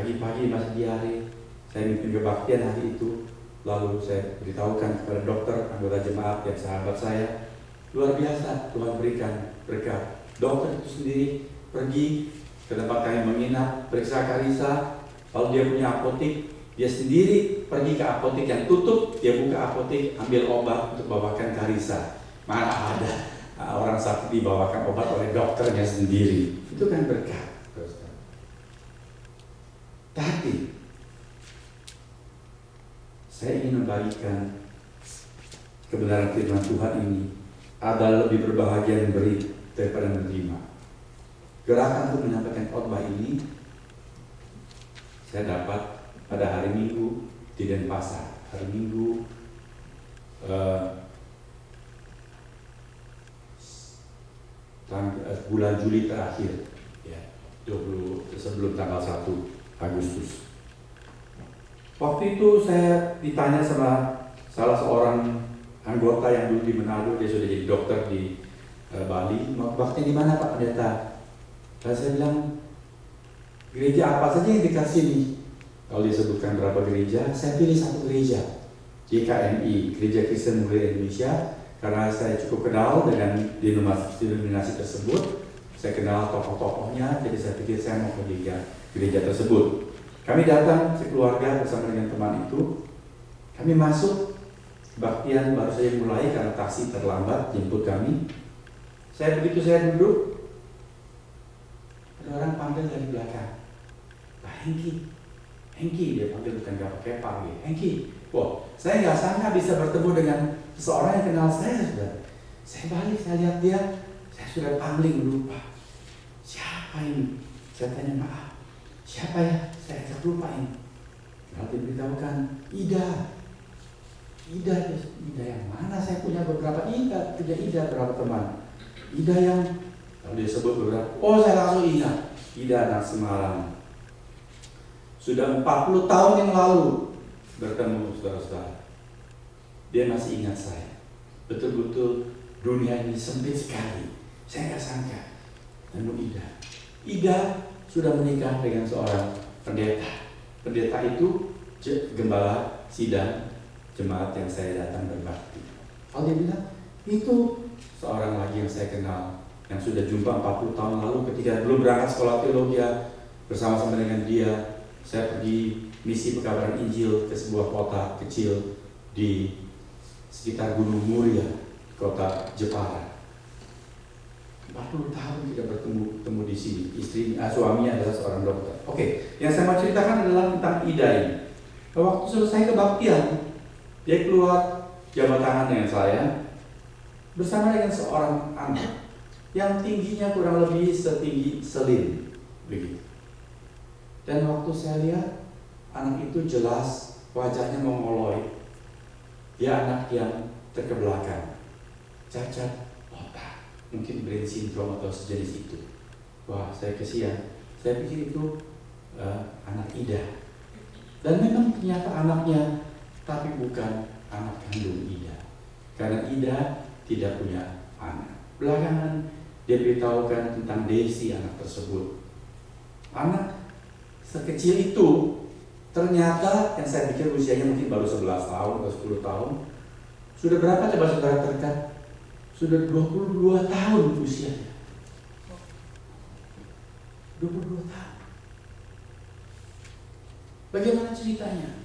Pagi-pagi masih diare, saya mimpin kebaktian hari itu. Lalu saya beritahukan kepada dokter, anggota jemaat yang sahabat saya, luar biasa Tuhan berikan berkat. Dokter itu sendiri pergi ke tempat kami menginap, periksa Karissa, lalu dia punya apotek, dia sendiri pergi ke apotek yang tutup, dia buka apotek, ambil obat untuk bawakan Karissa. Mana ada orang sakit dibawakan obat oleh dokternya sendiri. Itu kan berkat. Tapi saya ingin membagikan kebenaran firman Tuhan ini. Ada lebih berbahagia yang beri daripada menerima. Gerakan untuk menyampaikan khotbah ini saya dapat pada hari Minggu di Denpasar. Hari Minggu bulan Juli terakhir, ya, sebelum tanggal 1 Agustus. Waktu itu saya ditanya sama salah seorang anggota yang dulu di Manado, dia sudah jadi dokter di Bali. Waktu di mana Pak Pendeta? Dan saya bilang, gereja apa saja yang dekat sini? Kalau disebutkan berapa gereja, saya pilih satu gereja, GKMI, Gereja Kristen Mulia Indonesia, karena saya cukup kenal dengan denominasi tersebut. Saya kenal tokoh-tokohnya, jadi saya pikir saya mau ke gereja tersebut. Kami datang sekeluarga bersama dengan teman itu. Kami masuk, kebaktian baru saja mulai karena taksi terlambat jemput kami. Begitu saya duduk, ada orang panggil dari belakang, Pak Hengki, dia panggil, bukan gak pakai panggil, Hengki. Wah, saya nggak sangka bisa bertemu dengan seseorang yang kenal saya sudah. Saya balik, saya lihat dia, saya sudah pangling lupa. Siapa ini? Saya tanya, maaf, siapa ya? Saya lupa ini. Lalu diberitahukan, Ida yang mana? Saya punya beberapa Ida, berapa teman. Ida yang, lalu dia sebut beberapa. Oh, saya langsung ingat, Ida anak Semarang. Sudah 40 tahun yang lalu bertemu saudara-saudara. Dia masih ingat saya. Betul-betul dunia ini sempit sekali. Saya nggak sangka. Temu Ida sudah menikah dengan seorang pendeta. Pendeta itu gembala sidang jemaat yang saya datang berbakti. Kalau dia bilang, itu seorang lagi yang saya kenal, yang sudah jumpa 40 tahun lalu ketika belum berangkat sekolah teologi, bersama-sama dengan dia, saya pergi misi pekabaran Injil ke sebuah kota kecil di sekitar Gunung Muria, kota Jepara. 40 tahun tidak bertemu di sini. Suaminya adalah seorang dokter. Oke, yang saya mau ceritakan adalah tentang Ida ini. Waktu selesai kebaktian, dia keluar jabat tangan dengan saya bersama dengan seorang anak yang tingginya kurang lebih setinggi selim, begitu. Dan waktu saya lihat, anak itu jelas wajahnya mongoloid. Dia anak yang terkebelakang, cacat otak, mungkin Brain syndrome atau sejenis itu. Wah, saya kesian. Saya pikir itu anak Ida. Dan memang ternyata anaknya, tapi bukan anak kandung Ida. Karena Ida tidak punya anak. Belakangan dia beritahukan tentang Desi, anak tersebut. Anak sekecil itu ternyata yang saya pikir usianya mungkin baru 11 tahun atau 10 tahun. Sudah berapa coba saudara terdekat? Sudah 22 tahun usianya. 22 tahun. Bagaimana ceritanya?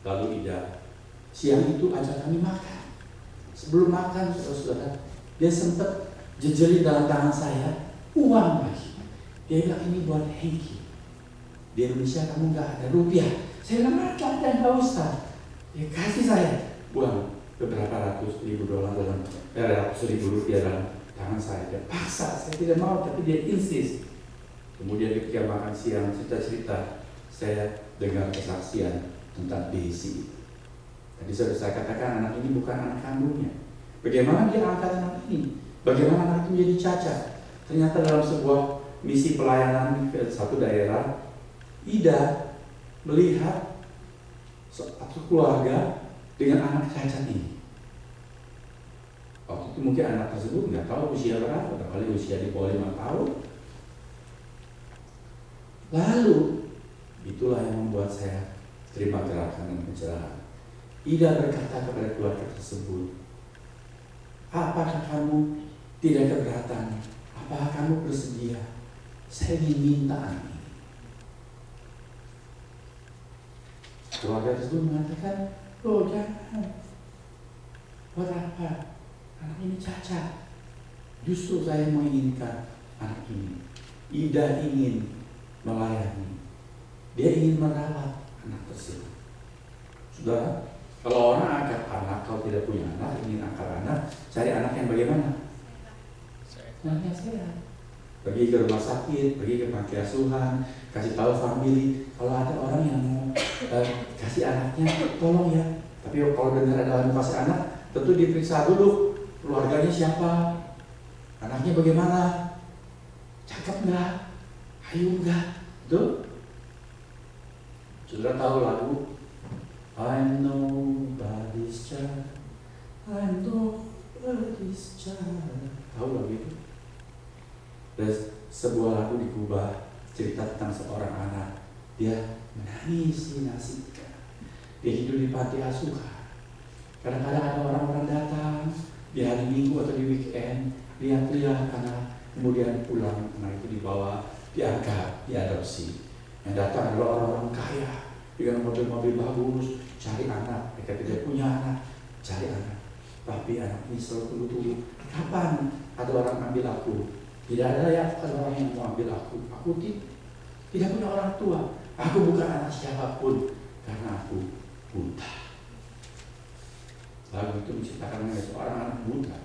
Lalu Ida siang itu ajak kami makan. Sebelum makan, saudara, dia sempat jejeli dalam tangan saya uang lagi. Dia bilang, ini buat Hengki. Di Indonesia kamu nggak ada rupiah. Saya bilang, ada, nggak usah. Dia kasih saya uang beberapa ratus ribu dolar ratus ribu rupiah dalam tangan saya. Dia paksa, saya tidak mau, tapi dia insist. Kemudian ketika makan siang, cerita-cerita, saya dengar kesaksian tentang Desi. Tadi sudah saya katakan anak ini bukan anak kandungnya. Bagaimana dia angkat anak ini? Bagaimana anak itu menjadi cacat? Ternyata dalam sebuah misi pelayanan ke satu daerah, Ida melihat satu keluarga dengan anak cacat ini. Waktu itu mungkin anak tersebut nggak tahu usia berapa, kali usia di bawah 5 tahun. Lalu Itulah yang membuat saya terima gerakan dan pencerahan. Ida berkata kepada keluarga tersebut, apakah kamu tidak keberatan? Apakah kamu bersedia? Saya ingin minta ini. Keluarga tersebut mengatakan, oh jangan. Buat apa? Anak ini cacat. Justru saya menginginkan anak ini. Ida ingin melayani. Dia ingin merawat anak tersebut. Saudara, kalau orang angkat anak, kalau tidak punya anak, ingin angkat anak, cari anak yang bagaimana? Anaknya sehat. Pergi ke rumah sakit, pergi ke panti asuhan, kasih tahu family. Kalau ada orang yang mau kasih anaknya, tolong ya. Tapi kalau dengar ada orang kasih anak, tentu diperiksa dulu keluarganya siapa, anaknya bagaimana, cakep nggak, ayu nggak, betul? Saudara tahu lagu I'm nobody's child, I'm nobody's child. Tahu lagu itu? Dan sebuah lagu diubah cerita tentang seorang anak. Dia menangis di nasibnya. Dia hidup di panti asuhan. Kadang-kadang ada orang-orang datang di hari Minggu atau di weekend, lihat-lihat anak, kemudian pulang, anak itu dibawa, diangkat, diadopsi. Yang datang adalah orang-orang kaya dengan mobil-mobil bagus, cari anak. Mereka tidak punya anak, cari anak. Tapi anak ini selalu tunggu-tunggu, kapan ada orang ambil aku? Tidak ada orang yang mau ambil aku. Aku tidak punya orang tua. Aku bukan anak siapapun karena aku buta. Lagu itu menciptakan seorang anak buta.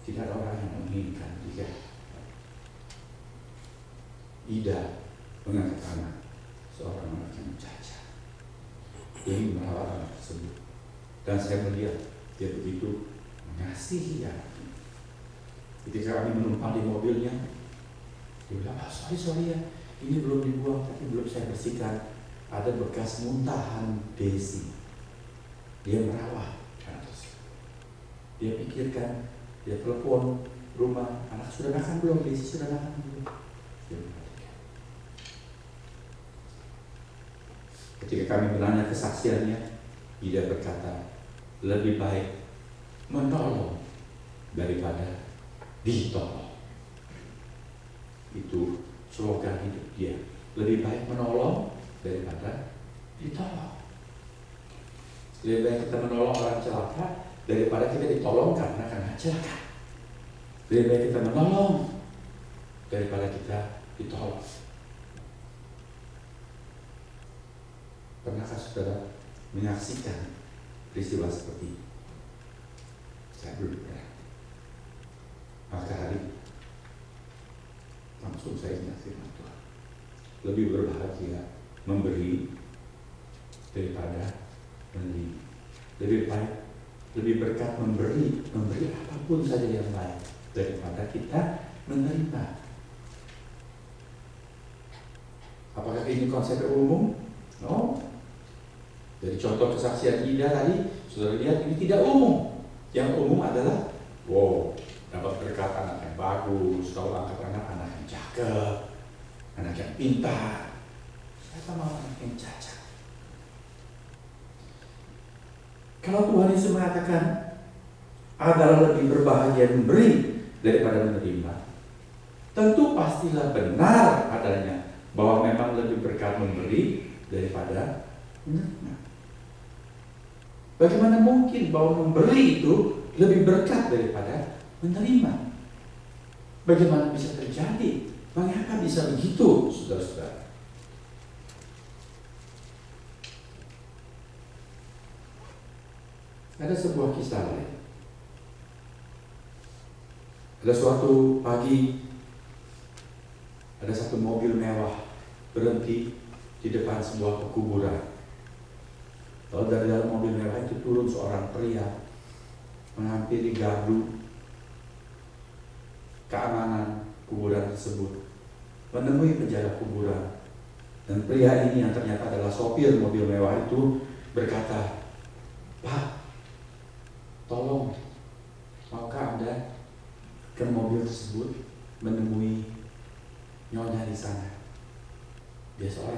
Tidak ada orang yang menginginkan dia. Ida mengangkat anak seorang anak yang cacat. Dia ingin merawat anak tersebut. Dan saya melihat dia begitu mengasihi anak ini. Ketika kami menumpang di mobilnya, dia bilang, sorry ya, ini belum dibuang, tapi belum saya bersihkan. Ada bekas muntahan Desi. Dia merawat anak tersebut. Dia pikirkan, dia telepon rumah, anak sudah makan belum? Desi sudah makan belum? Dia perhatikan. Ketika kami bertanya kesaksiannya, dia berkata, lebih baik menolong daripada ditolong. Itu slogan hidup dia. Lebih baik menolong daripada ditolong. Lebih baik kita menolong orang celaka daripada kita ditolong karena celaka. Lebih baik kita menolong daripada kita ditolong. Pernahkah saudara menyaksikan peristiwa seperti ini? Saya belum pernah. Maka hari langsung saya ingat firman Tuhan. Lebih berbahagia memberi daripada menerima. Lebih baik, lebih berkat memberi apapun saja yang baik daripada kita menerima. Apakah ini konsep umum? No. Dari contoh kesaksian Ida tadi, saudara lihat ini tidak umum. Yang umum adalah, dapat berkat anak yang bagus, kalau angkat anak yang cakep, anak yang pintar. Siapa mau anak yang cacat? Kalau Tuhan Yesus mengatakan adalah lebih berbahagia memberi daripada menerima, tentu pastilah benar adanya bahwa memang lebih berkat memberi daripada menerima. Bagaimana mungkin bahwa memberi itu lebih berkat daripada menerima? Bagaimana bisa terjadi? Mengapa bisa begitu, saudara-saudara? Ada sebuah kisah lain. Ada suatu pagi, ada satu mobil mewah berhenti di depan sebuah pekuburan. Lalu dari dalam mobil mewah itu turun seorang pria menghampiri gardu keamanan kuburan tersebut, menemui penjaga kuburan. Dan pria ini yang ternyata adalah sopir mobil mewah itu berkata, "Pak, tolong, maukah Anda ke mobil tersebut menemui nyonya di sana? Dia seorang